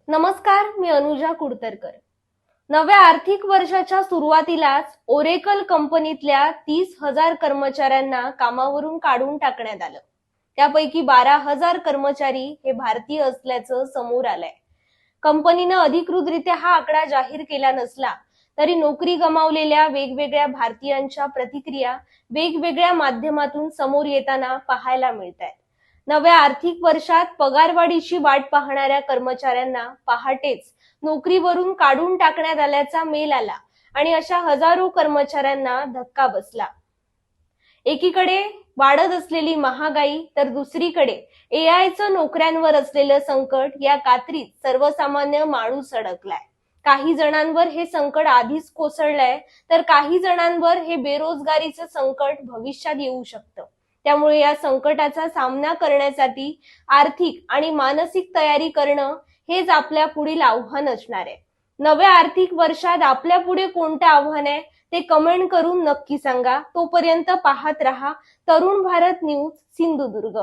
नमस्कार, मी अनुजा कुडतरकर। नव्या आर्थिक वर्षाच्या सुरुवातीलाच ओरेकल कंपनीतल्या 30,000 कर्मचाऱ्यांना कामावरून काढून टाकण्यात आलं। त्यापैकी 12,000 कर्मचारी हे भारतीय असल्याचं समोर आलंय। कंपनीनं अधिकृतरित्या हा आकडा जाहीर केला नसला तरी नोकरी गमावलेल्या वेगवेगळ्या भारतीयांच्या प्रतिक्रिया वेगवेगळ्या माध्यमातून समोर येताना पाहायला मिळतायत। नव्या आर्थिक वर्षात पगारवाढीची वाट पाहणाऱ्या कर्मचाऱ्यांना पहाटेच नोकरीवरून काढून टाकण्यात आल्याचा मेल आला आणि अशा हजारो कर्मचाऱ्यांना धक्का बसला। एकीकडे वाढत असलेली महागाई तर दुसरीकडे एआयचं नोकऱ्यांवर असलेलं संकट या कात्रीत सर्वसामान्य माणूस अडकलाय। काही जणांवर हे संकट आधीच कोसळलंय तर काही जणांवर हे बेरोजगारीचं संकट भविष्यात येऊ शकतं। त्यामुळे या संकटाचा सामना करण्यासाठी आर्थिक आणि मानसिक तयारी करणं हेच आपल्या पुढील आव्हान असणार आहे। नव्या आर्थिक वर्षात आपल्या पुढे कोणतं आव्हान आहे ते कमेंट करून नक्की सांगा। तोपर्यंत पाहत रहा तरुण भारत न्यूज सिंधुदुर्ग।